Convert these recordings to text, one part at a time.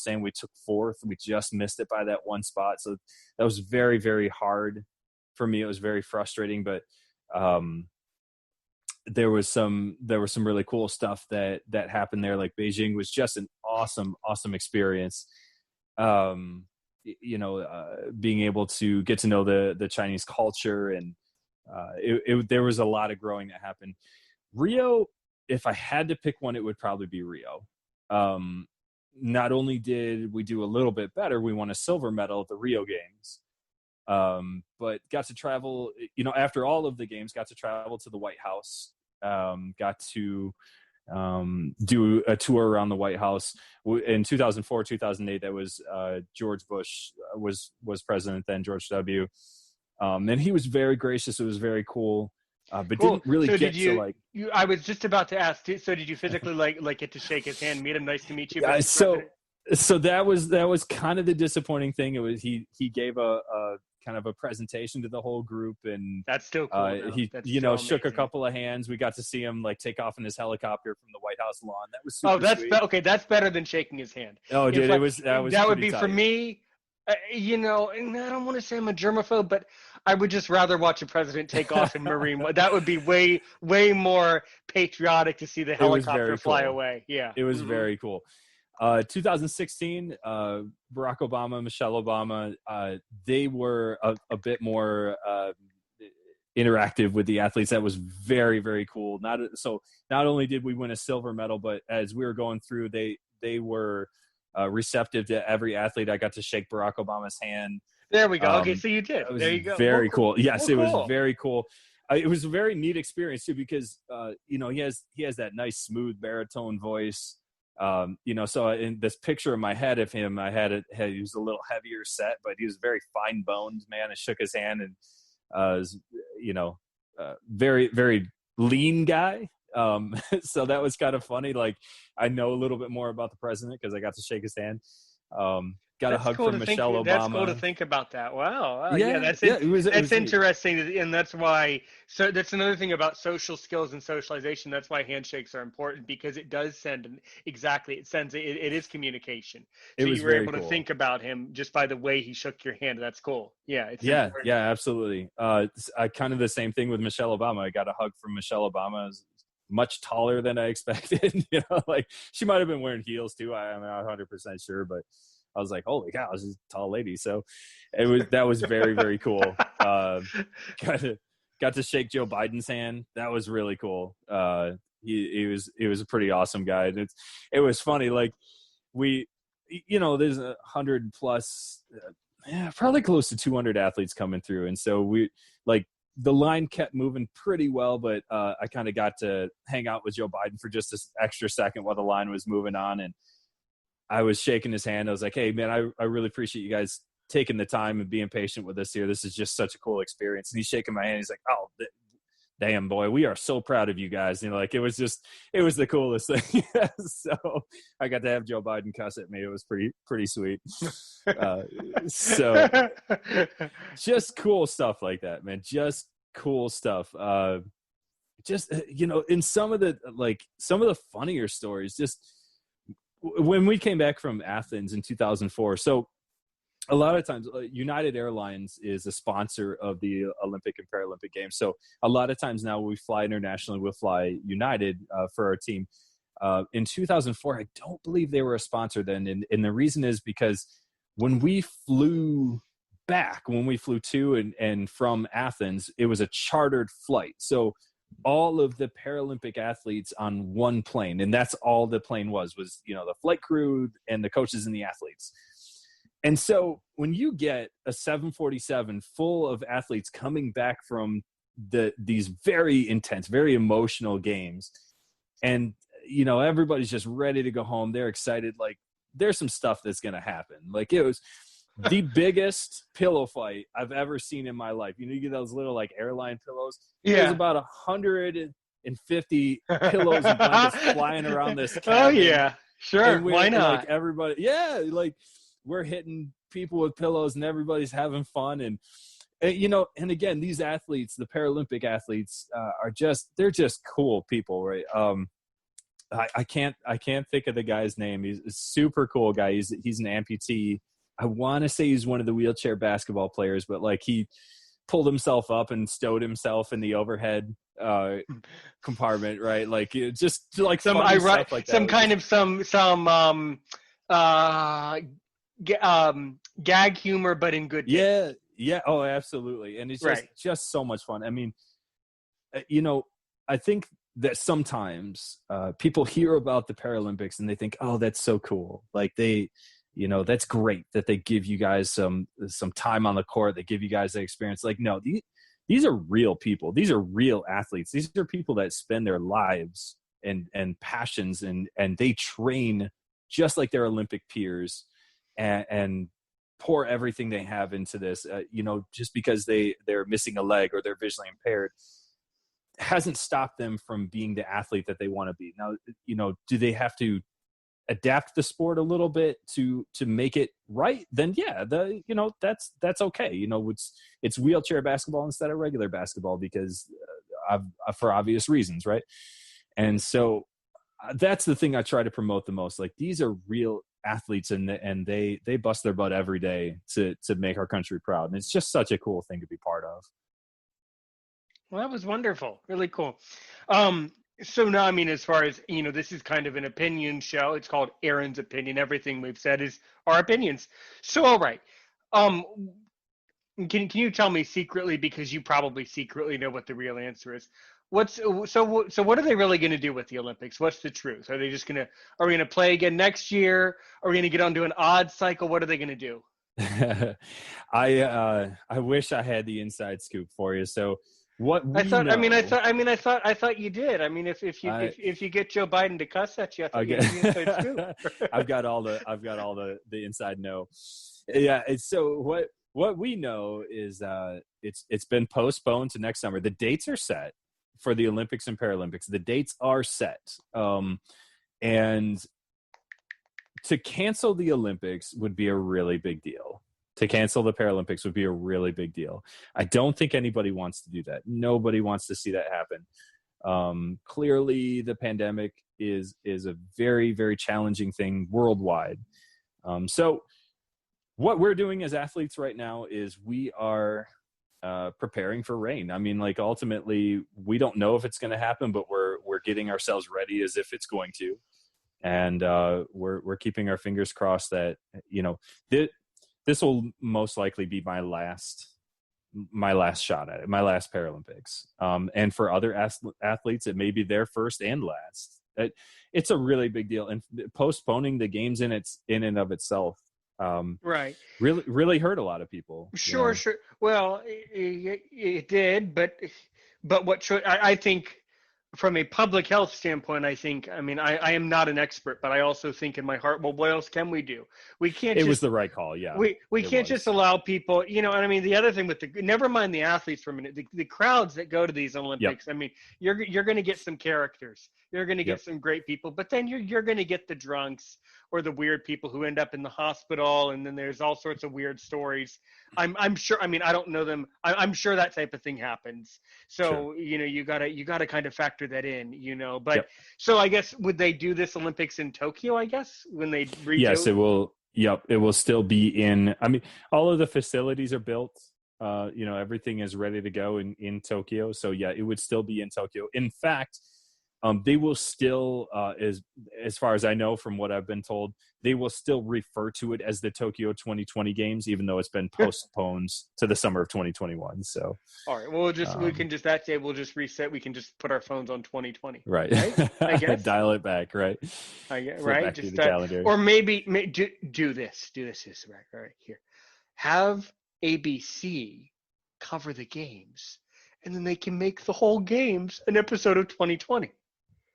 saying we took fourth. We just missed it by that one spot. So that was very, very hard for me. It was very frustrating, but there was some really cool stuff that happened there. Like Beijing was just an awesome experience. Being able to get to know the Chinese culture, and there was a lot of growing that happened. Rio, if I had to pick one, it would probably be Rio. Not only did we do a little bit better, we won a silver medal at the Rio Games, but got to travel, after all of the games, got to travel to the White House, got to do a tour around the White House. In 2004, 2008, that was George Bush was president then, George W. And he was very gracious. It was very cool. But cool. Didn't really get to like. I was just about to ask. So did you physically like get to shake his hand, meet him? Nice to meet you. So that was kind of the disappointing thing. It was he gave a kind of a presentation to the whole group, and that's still cool. He shook a couple of hands. We got to see him like take off in his helicopter from the White House lawn. That was super sweet. Okay. That's better than shaking his hand. Oh, dude, that would be tight. For me. And I don't want to say I'm a germaphobe, but I would just rather watch a president take off in Marine. That would be way, way more patriotic to see the helicopter fly away. Yeah. It was very cool. 2016, Barack Obama, Michelle Obama, they were a bit more interactive with the athletes. That was very, very cool. Not only did we win a silver medal, but as we were going through, they were receptive to every athlete. I got to shake Barack Obama's hand. There we go. Okay, so you did. There you go. Very cool. Yes, it was very cool. It was a very neat experience too, because he has that nice smooth baritone voice. So in this picture in my head of him, he was a little heavier set, but he was very fine boned man. I shook his hand, and was, very, very lean guy. So that was kind of funny. Like, I know a little bit more about the president because I got to shake his hand. Got a hug from Michelle Obama. That's cool to think about that. Wow. That's interesting. And that's why, so that's another thing about social skills and socialization. That's why handshakes are important, because it does send, it is communication. So you were able to think about him just by the way he shook your hand. That's cool. Yeah. Yeah, absolutely. I kind of the same thing with Michelle Obama. I got a hug from Michelle Obama. Much taller than I expected. Like she might have been wearing heels too. I'm not 100% sure, but I was like, holy cow, she's a tall lady. So that was very, very cool. Got to shake Joe Biden's hand. That was really cool. He was a pretty awesome guy. And it was funny. Like there's 100 plus, probably close to 200 athletes coming through. And so the line kept moving pretty well, but I kind of got to hang out with Joe Biden for just an extra second while the line was moving on. And I was shaking his hand. I was like, hey, man, I really appreciate you guys taking the time and being patient with us here. This is just such a cool experience. And he's shaking my hand. He's like, oh, damn, boy, we are so proud of you guys. It was the coolest thing. So I got to have Joe Biden cuss at me. It was pretty sweet. So just cool stuff like that, man. Just cool stuff. In some of the funnier stories, just when we came back from Athens in 2004. So a lot of times United Airlines is a sponsor of the Olympic and Paralympic Games. So a lot of times now we fly internationally, we'll fly United for our team. In 2004, I don't believe they were a sponsor then. And the reason is because when we flew to and from Athens, it was a chartered flight. So all of the Paralympic athletes on one plane, and that's all the plane was the flight crew and the coaches and the athletes. And so when you get a 747 full of athletes coming back from these very intense, very emotional games, and everybody's just ready to go home, they're excited, like there's some stuff that's going to happen. Like it was the biggest pillow fight I've ever seen in my life. You get those little like airline pillows. Yeah. There's about 150 pillows and blankets flying around this cabin. Oh yeah, sure. Why not? Like everybody, we're hitting people with pillows and everybody's having fun. And again, these athletes, the Paralympic athletes, they're just cool people, right? I can't think of the guy's name. He's a super cool guy. He's an amputee. I want to say he's one of the wheelchair basketball players, but like he pulled himself up and stowed himself in the overhead compartment, right? Like just like some stuff like that. Some kind of gag humor, but in good taste. Yeah. Oh, absolutely. And it's just so much fun. I mean, I think that sometimes people hear about the Paralympics and they think, oh, that's so cool. Like that's great that they give you guys some time on the court. They give you guys that experience. Like, no, these are real people. These are real athletes. These are people that spend their lives and passions and they train just like their Olympic peers and pour everything they have into this. Just because they're missing a leg or they're visually impaired hasn't stopped them from being the athlete that they want to be. Now, do they have to adapt the sport a little bit to make it right? Then yeah, that's okay. It's wheelchair basketball instead of regular basketball because for obvious reasons, right? And so that's the thing I try to promote the most. Like, these are real athletes and they bust their butt every day to make our country proud, and it's just such a cool thing to be part of. Well, that was wonderful. Really cool. So now, I mean, as far as, this is kind of an opinion show. It's called Aaron's Opinion. Everything we've said is our opinions. So, all right. Can you tell me secretly, because you probably secretly know what the real answer is, so what are they really going to do with the Olympics? What's the truth? Are we going to play again next year? Are we going to get onto an odd cycle? What are they going to do? I wish I had the inside scoop for you. So, I thought you did. I mean, if you get Joe Biden to cuss at you, I thought you had the inside scoop. I've got all the inside know. Yeah. So what we know is it's been postponed to next summer. The dates are set for the Olympics and Paralympics. The dates are set. And to cancel the Olympics would be a really big deal. To cancel the Paralympics would be a really big deal. I don't think anybody wants to do that. Nobody wants to see that happen. Clearly, the pandemic is a very, very challenging thing worldwide. So what we're doing as athletes right now is we are preparing for rain. I mean, like, ultimately, we don't know if it's going to happen, but we're getting ourselves ready as if it's going to. And we're keeping our fingers crossed that, this will most likely be my last shot at it, my last Paralympics. And for other athletes, it may be their first and last. It's a really big deal. And postponing the games in and of itself, right, really hurt a lot of people. Sure. Well, it did, but I think, from a public health standpoint, I am not an expert, but I also think in my heart, well, what else can we do? We can't. It was the right call, yeah. We can't just allow people, and I mean, the other thing with never mind the athletes for a minute, the crowds that go to these Olympics. Yep. I mean, you're going to get some characters, you're going to get some great people, but then you're going to get the drunks or the weird people who end up in the hospital, and then there's all sorts of weird stories. I'm sure. I mean, I don't know them. I'm sure that type of thing happens. So sure. You gotta kind of factor that in. But yep. So I guess, would they do this Olympics in Tokyo? I guess when they redo? Yes, it will. Yep, it will still be in. I mean, all of the facilities are built. Everything is ready to go in Tokyo. So yeah, it would still be in Tokyo. In fact, they will still, as far as I know from what I've been told, they will still refer to it as the Tokyo 2020 Games, even though it's been postponed to the summer of 2021. So, all right, well, we can just that day we'll just reset. We can just put our phones on 2020. Right. I guess dial it back. Right. I guess, right. Just the calendar. Or maybe do this. Do this is right. All right. Here, have ABC cover the games, and then they can make the whole games an episode of 2020.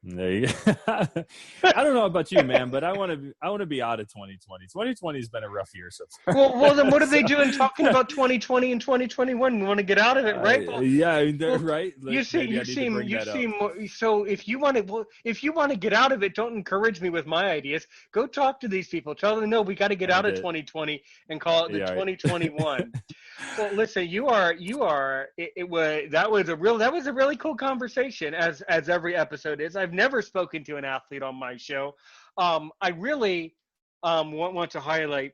There you go. I don't know about you, man, but I want to be out of 2020. 2020 has been a rough year so far. Well, then what are they doing talking about 2020 and 2021? We want to get out of it, right? Yeah, right. You seem. So if you want to get out of it, don't encourage me with my ideas. Go talk to these people. Tell them, no, we got to get out of 2020 and call it the 2021. Well, listen, that was a really cool conversation, as every episode is. I've I've never spoken to an athlete on my show. I really want to highlight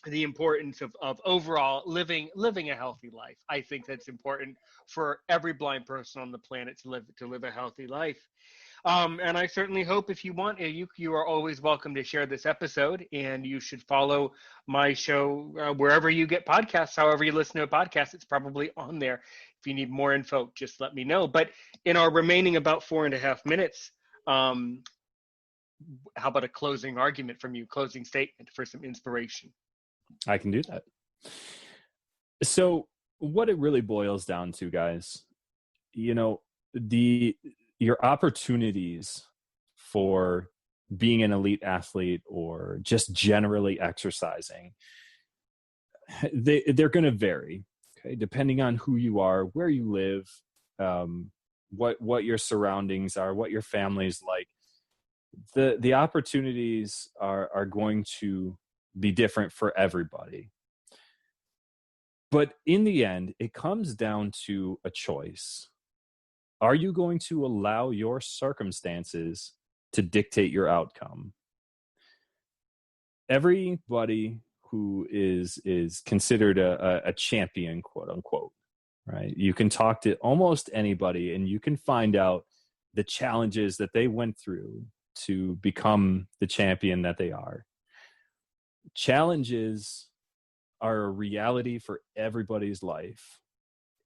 the importance of overall living a healthy life. I think that's important for every blind person on the planet to live a healthy life. And I certainly hope, if you want, you are always welcome to share this episode, and you should follow my show wherever you get podcasts. However you listen to a podcast, it's probably on there. If you need more info, just let me know. But in our remaining about 4.5 minutes, how about a closing argument from you, closing statement for some inspiration? I can do that. So what it really boils down to, guys, your opportunities for being an elite athlete or just generally exercising, they're going to vary, okay, depending on who you are, where you live, what your surroundings are, what your family's like. The opportunities are going to be different for everybody. But in the end, it comes down to a choice. Are you going to allow your circumstances to dictate your outcome? Everybody who is considered a champion, quote unquote, right? You can talk to almost anybody and you can find out the challenges that they went through to become the champion that they are. Challenges are a reality for everybody's life,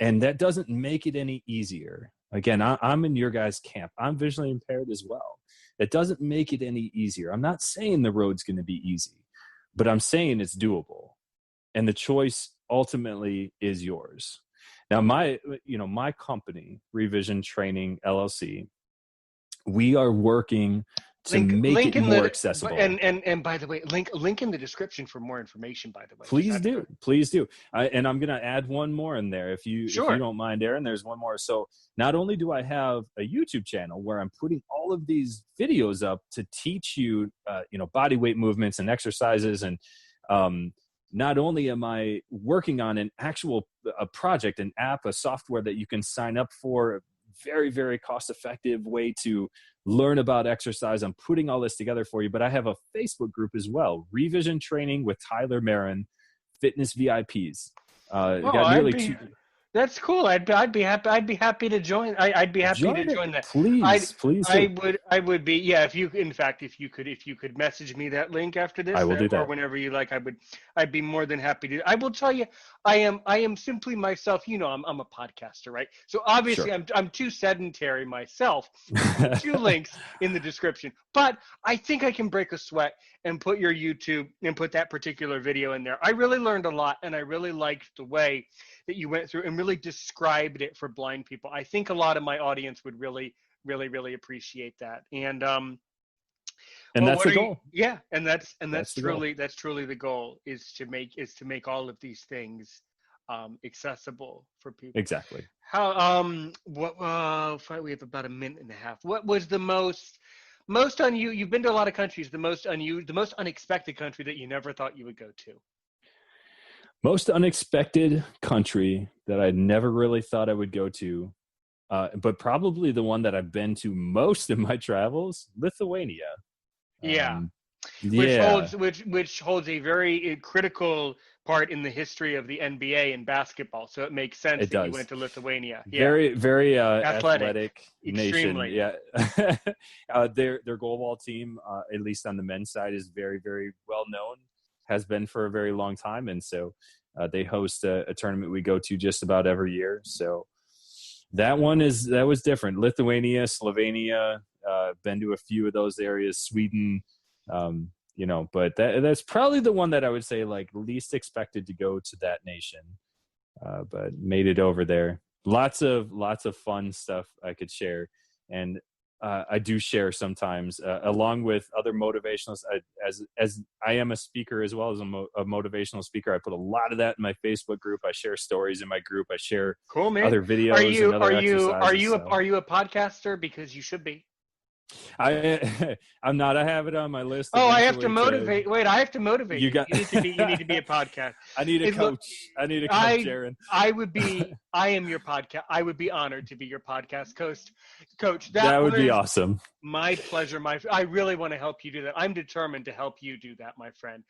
and that doesn't make it any easier. Again, I'm in your guys' camp. I'm visually impaired as well. It doesn't make it any easier. I'm not saying the road's going to be easy, but I'm saying it's doable, and the choice ultimately is yours. Now, my company, Revision Training LLC, we are working to make it more accessible. And by the way, link in the description for more information, by the way. Please do. And I'm going to add one more in there if you don't mind, Aaron. There's one more. So not only do I have a YouTube channel where I'm putting all of these videos up to teach you, body weight movements and exercises, and not only am I working on a project, an app, a software that you can sign up for, very, very cost-effective way to learn about exercise. I'm putting all this together for you, but I have a Facebook group as well, Revision Training with Tyler Merren, Fitness VIPs. That's cool. I'd be happy to join. I'd be happy to join that. Please. I would be. Yeah. If you could message me that link after this, I will do that. Or whenever you like, I'd be more than happy to. I will tell you, I am simply myself. I'm a podcaster, right? So obviously, sure. I'm too sedentary myself. 2 links in the description, but I think I can break a sweat and put your YouTube and put that particular video in there. I really learned a lot, and I really liked the way that you went through and really described it for blind people. I think a lot of my audience would really, really, really appreciate that. And that's the goal. And that's truly the goal, is to make all of these things accessible for people. Exactly. How we have about 1.5 minutes. What was the most you've been to a lot of countries, the most unexpected country that you never thought you would go to? Most unexpected country that I never really thought I would go to, but probably the one that I've been to most in my travels, Lithuania. Which holds a very critical part in the history of the NBA and basketball. So it makes sense that you went to Lithuania. Yeah. Very, very athletic Extremely. nation. Yeah. Their goalball team, at least on the men's side, is very, very well known. Has been for a very long time, and so they host a tournament we go to just about every year. So that was different. Lithuania, Slovenia, been to a few of those areas, Sweden, but that's probably the one that I would say like least expected to go to that nation, but made it over there. Lots of fun stuff I could share, and I do share sometimes, along with other motivational. As I am a speaker as well as a motivational speaker, I put a lot of that in my Facebook group. I share stories in my group. I share cool, man. Other videos. Are you a podcaster? Because you should be. I'm not. I have it on my list. Oh, I have to motivate. Wait, I have to motivate you. You need to be a podcast. I need a coach. I need a coach, Aaron. I am your podcast. I would be honored to be your podcast coach. That would be awesome. My pleasure. I really want to help you do that. I'm determined to help you do that, my friend.